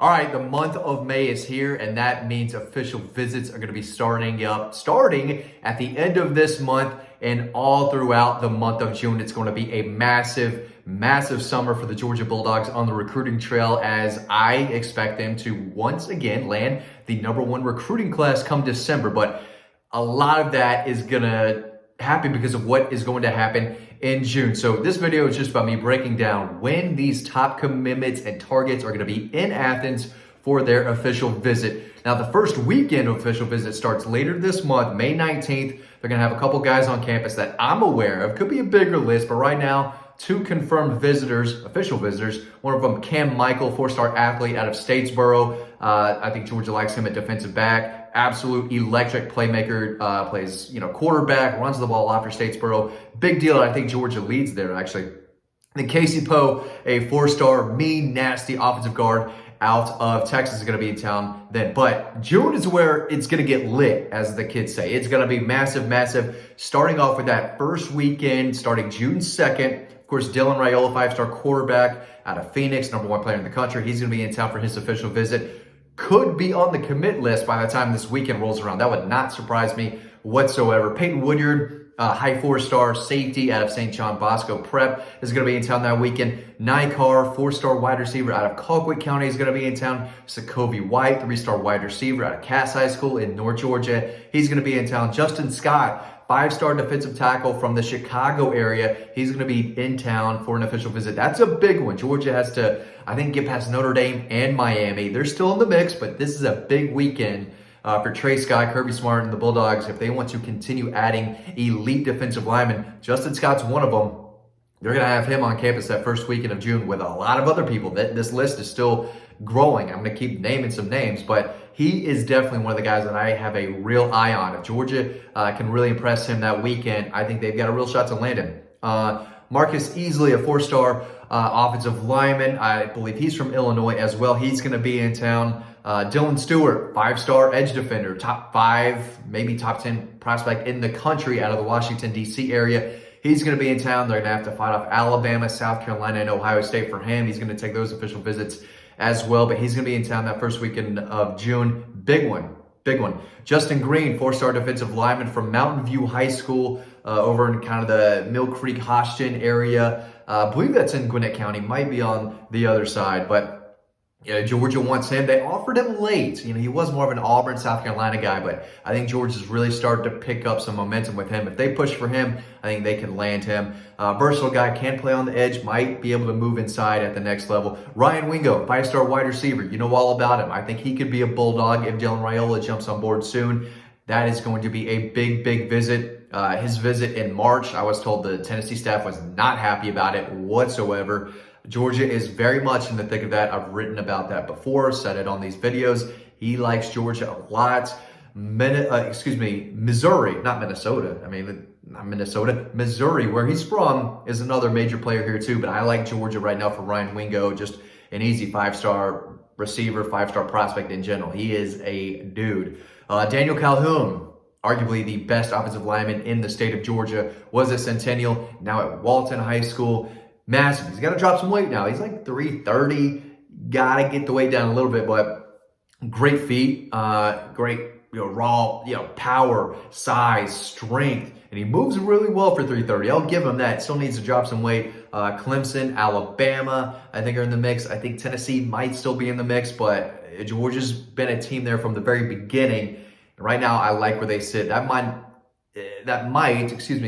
All right, the month of May is here, and that means official visits are going to be starting at the end of this month and all throughout the month of June. It's going to be a massive, massive summer for the Georgia Bulldogs on the recruiting trail, as I expect them to once again land the #1 recruiting class come December. But a lot of that is going to happen because of what is going to happen in June. So this video is just about me breaking down when these top commitments and targets are going to be in Athens for their official visit. Now, the first weekend of official visit starts later this month, May 19th. They're going to have a couple guys on campus that I'm aware of. Could be a bigger list, but right now, 2 confirmed visitors, official visitors. One of them, Cam Michael, 4-star athlete out of Statesboro. I think Georgia likes him at defensive back. Absolute electric playmaker, plays, quarterback, runs the ball after Statesboro. Big deal. I think Georgia leads there, actually. Then Casey Poe, a 4-star, mean, nasty offensive guard out of Texas, is going to be in town then. But June is where it's going to get lit, as the kids say. It's going to be massive, massive. Starting off with that first weekend, starting June 2nd. Of course, Dylan Raiola, 5-star quarterback out of Phoenix, #1 player in the country. He's going to be in town for his official visit. Could be on the commit list by the time this weekend rolls around. That would not surprise me whatsoever. Peyton Woodyard, high 4-star safety out of St. John Bosco Prep, is going to be in town that weekend. Nycar, 4-star wide receiver out of Colquitt County, is going to be in town. Sokovie White, 3-star wide receiver out of Cass High School in North Georgia. He's going to be in town. Justin Scott, 5-star defensive tackle from the Chicago area. He's going to be in town for an official visit. That's a big one. Georgia has to, I think, get past Notre Dame and Miami. They're still in the mix, but this is a big weekend for Trey Scott, Kirby Smart, and the Bulldogs. If they want to continue adding elite defensive linemen, Justin Scott's one of them. They're going to have him on campus that first weekend of June with a lot of other people. This list is still growing. I'm going to keep naming some names, but he is definitely one of the guys that I have a real eye on. If Georgia can really impress him that weekend, I think they've got a real shot to land him. Marcus Easley, a 4-star offensive lineman. I believe he's from Illinois as well. He's going to be in town. Dylan Stewart, 5-star edge defender, top 5, maybe top 10 prospect in the country out of the Washington, D.C. area. He's going to be in town. They're going to have to fight off Alabama, South Carolina, and Ohio State for him. He's going to take those official visits as well, but he's going to be in town that first weekend of June. Big one. Justin Green, 4-star defensive lineman from Mountain View High School over in kind of the Mill Creek, Hoschton area. I believe that's in Gwinnett County. Might be on the other side, but Georgia wants him. They offered him late. He was more of an Auburn, South Carolina guy, but I think Georgia's really started to pick up some momentum with him. If they push for him, I think they can land him. Versatile guy, can play on the edge, might be able to move inside at the next level. Ryan Wingo, 5-star wide receiver. You know all about him. I think he could be a Bulldog if Dylan Raiola jumps on board soon. That is going to be a big, big visit. His visit in March, I was told the Tennessee staff was not happy about it whatsoever. Georgia is very much in the thick of that. I've written about that before, said it on these videos. He likes Georgia a lot. Missouri, not Minnesota. Not Minnesota. Missouri, where he's from, is another major player here too. But I like Georgia right now for Ryan Wingo. Just an easy 5-star receiver, 5-star prospect in general. He is a dude. Daniel Calhoun, arguably the best offensive lineman in the state of Georgia, was a Centennial, now at Walton High School. Massive. He's got to drop some weight now. He's like 330. Got to get the weight down a little bit, but great feet, great raw power, size, strength, and he moves really well for 330. I'll give him that. Still needs to drop some weight. Clemson, Alabama, I think are in the mix. I think Tennessee might still be in the mix, but Georgia's been a team there from the very beginning. Right now, I like where they sit. That might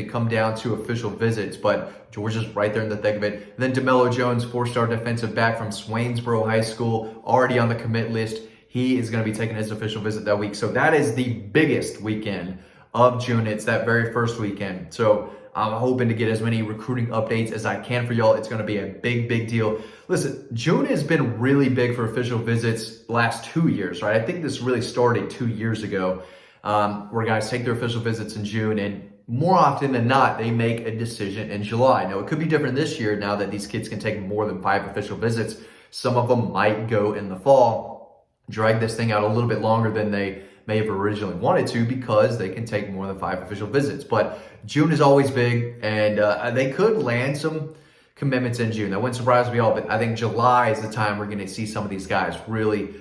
come down to official visits, but Georgia's right there in the thick of it. And then DeMello Jones, 4-star defensive back from Swainsboro High School, already on the commit list. He is going to be taking his official visit that week. So that is the biggest weekend of June. It's that very first weekend. So I'm hoping to get as many recruiting updates as I can for y'all. It's going to be a big, big deal. Listen, June has been really big for official visits the last 2 years, right? I think this really started 2 years ago. Where guys take their official visits in June, and more often than not, they make a decision in July. Now, it could be different this year now that these kids can take more than 5 official visits. Some of them might go in the fall, drag this thing out a little bit longer than they may have originally wanted to because they can take more than 5 official visits. But June is always big, and they could land some commitments in June. That wouldn't surprise me all, but I think July is the time we're going to see some of these guys really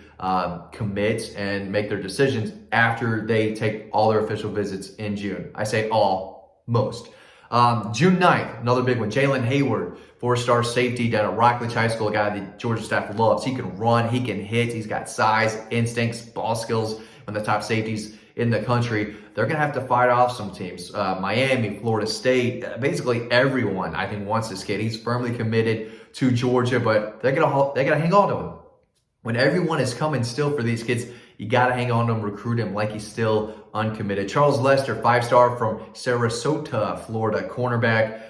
commit and make their decisions after they take all their official visits in June. I say all, most. June 9th, another big one. Jalen Hayward, 4-star safety down at Rockledge High School, a guy that Georgia staff loves. He can run, he can hit, he's got size, instincts, ball skills, one of the top safeties in the country. They're going to have to fight off some teams. Miami, Florida State, basically everyone, I think, wants this kid. He's firmly committed to Georgia, but they got to hang on to him. When everyone is coming still for these kids, you got to hang on to him, recruit him like he's still uncommitted. Charles Lester, 5-star from Sarasota, Florida, cornerback.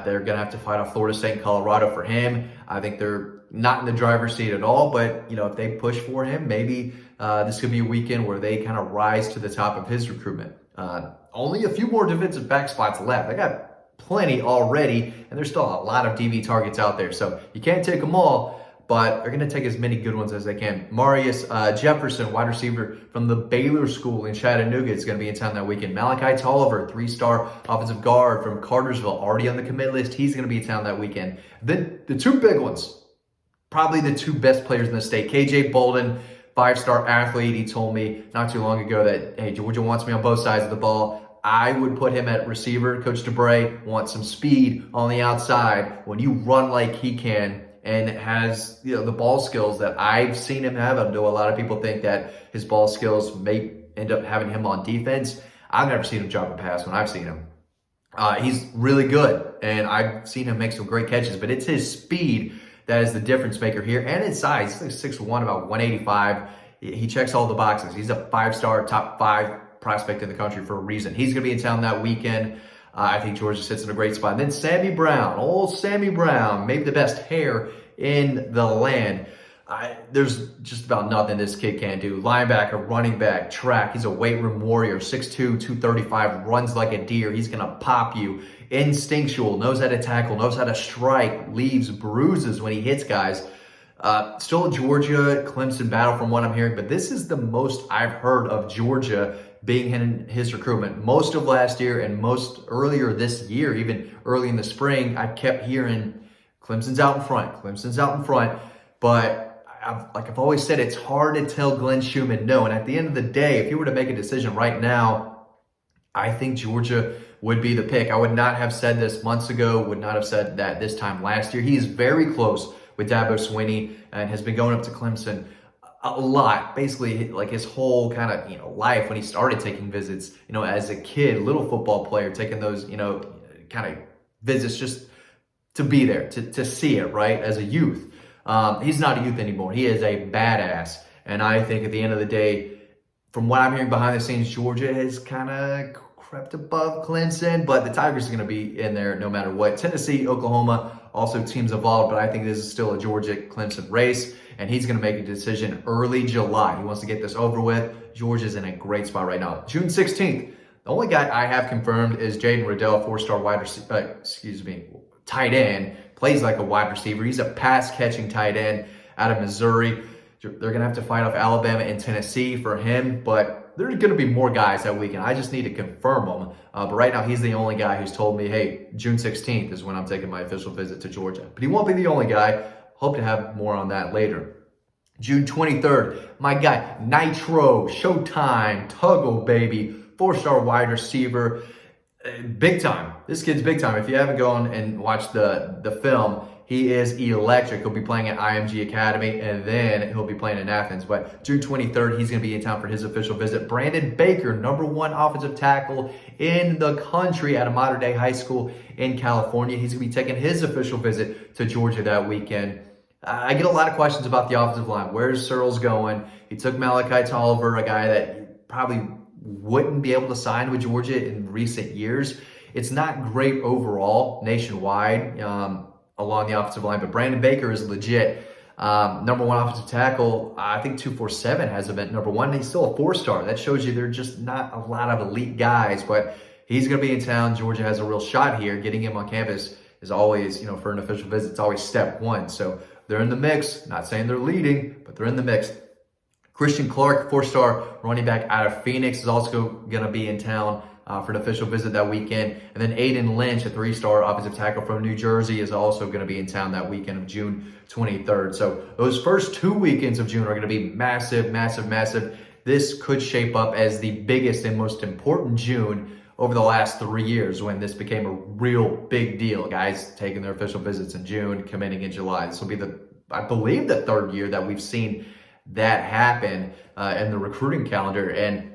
They're going to have to fight off Florida State and Colorado for him. I think they're not in the driver's seat at all, but if they push for him, maybe this could be a weekend where they kind of rise to the top of his recruitment. Only a few more defensive back spots left. They got plenty already, and there's still a lot of DB targets out there, so you can't take them all, but they're going to take as many good ones as they can. Marius Jefferson, wide receiver from the Baylor School in Chattanooga, is going to be in town that weekend. Malachi Tolliver, 3-star offensive guard from Cartersville, already on the commit list. He's going to be in town that weekend. Then the two big ones, probably the two best players in the state. KJ Bolden, 5-star athlete. He told me not too long ago that, hey, Georgia wants me on both sides of the ball. I would put him at receiver. Coach DeBray wants some speed on the outside. When you run like he can, and has the ball skills that I've seen him have. I know a lot of people think that his ball skills may end up having him on defense. I've never seen him drop a pass when I've seen him. He's really good, and I've seen him make some great catches, but it's his speed that is the difference maker here, and his size. He's like 6'1", about 185. He checks all the boxes. He's a 5-star, top 5 prospect in the country for a reason. He's going to be in town that weekend. I think Georgia sits in a great spot. And then Sammy Brown, old Sammy Brown, maybe the best hair in the land. There's just about nothing this kid can't do. Linebacker, running back, track. He's a weight room warrior, 6'2", 235, runs like a deer. He's going to pop you. Instinctual, knows how to tackle, knows how to strike, leaves bruises when he hits guys. Still a Georgia-Clemson battle from what I'm hearing, but this is the most I've heard of Georgia being in his recruitment. Most of last year and most earlier this year, even early in the spring, I kept hearing Clemson's out in front, Clemson's out in front. But I've always said, it's hard to tell Glenn Schumann no. And at the end of the day, if you were to make a decision right now, I think Georgia would be the pick. I would not have said this months ago, would not have said that this time last year. He is very close with Dabo Swinney and has been going up to Clemson a lot, basically like his whole kind of life when he started taking visits, as a kid, little football player, taking those kind of visits just to be there, to see it, right, as a youth. He's not a youth anymore. He is a badass, and I think at the end of the day, from what I'm hearing behind the scenes, Georgia has kind of crept above Clemson, but the Tigers are going to be in there no matter what. Tennessee, Oklahoma, also teams involved, but I think this is still a Georgia-Clemson race, and he's going to make a decision early July. He wants to get this over with. Georgia's in a great spot right now. June 16th, the only guy I have confirmed is Jaden Riddell, 4-star tight end, plays like a wide receiver. He's a pass-catching tight end out of Missouri. They're going to have to fight off Alabama and Tennessee for him, but there's going to be more guys that weekend. I just need to confirm them. But right now, he's the only guy who's told me, hey, June 16th is when I'm taking my official visit to Georgia. But he won't be the only guy. Hope to have more on that later. June 23rd, my guy, Nitro, Showtime, Tuggle, baby, 4-star wide receiver. Big time. This kid's big time. If you haven't gone and watched the film, he is electric. He'll be playing at IMG Academy, and then he'll be playing in Athens. But June 23rd, he's going to be in town for his official visit. Brandon Baker, #1 offensive tackle in the country at a modern-day high school in California. He's going to be taking his official visit to Georgia that weekend. I get a lot of questions about the offensive line. Where's Searles going? He took Malachi Tolliver, a guy that probably wouldn't be able to sign with Georgia in recent years. It's not great overall nationwide along the offensive line, but Brandon Baker is legit. #1 offensive tackle. I think 247 has him at #1. He's still a 4-star. That shows you they're just not a lot of elite guys, but he's going to be in town. Georgia has a real shot here. Getting him on campus is always, for an official visit, it's always step one. So they're in the mix. Not saying they're leading, but they're in the mix. Christian Clark, 4-star running back out of Phoenix, is also going to be in town. for an official visit that weekend. And then Aiden Lynch, a 3-star offensive tackle from New Jersey, is also going to be in town that weekend of June 23rd. So those first 2 weekends of June are going to be massive, massive, massive. This could shape up as the biggest and most important June over the last 3 years, when this became a real big deal. Guys taking their official visits in June, committing in July. This will be I believe, the 3rd year that we've seen that happen in the recruiting calendar. And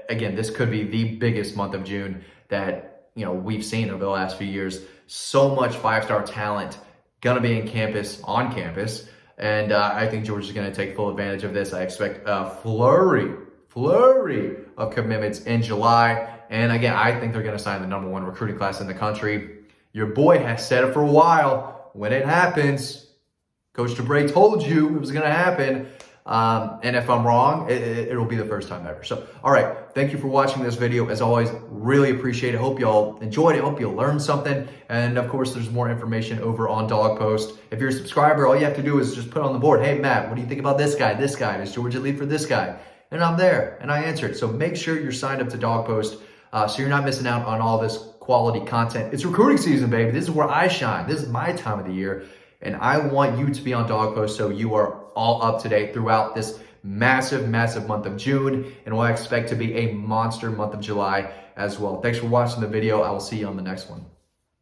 again, this could be the biggest month of June that we've seen over the last few years. So much 5-star talent gonna be on campus, and I think Georgia's gonna take full advantage of this. I expect a flurry of commitments in July, and again, I think they're gonna sign the #1 recruiting class in the country. Your boy has said it for a while. When it happens, Coach DeBray told you it was gonna happen. And if I'm wrong, it'll be the first time ever. So, all right. Thank you for watching this video. As always, really appreciate it. Hope y'all enjoyed it. Hope you learned something. And of course, there's more information over on Dog Post. If you're a subscriber, all you have to do is just put on the board, hey, Matt, what do you think about this guy? Does Georgia lead for this guy? And I'm there and I answer it. So make sure you're signed up to Dog Post so you're not missing out on all this quality content. It's recruiting season, baby. This is where I shine. This is my time of the year. And I want you to be on Dog Post so you are all up to date throughout this massive, massive month of June. And what I expect to be a monster month of July as well. Thanks for watching the video. I will see you on the next one.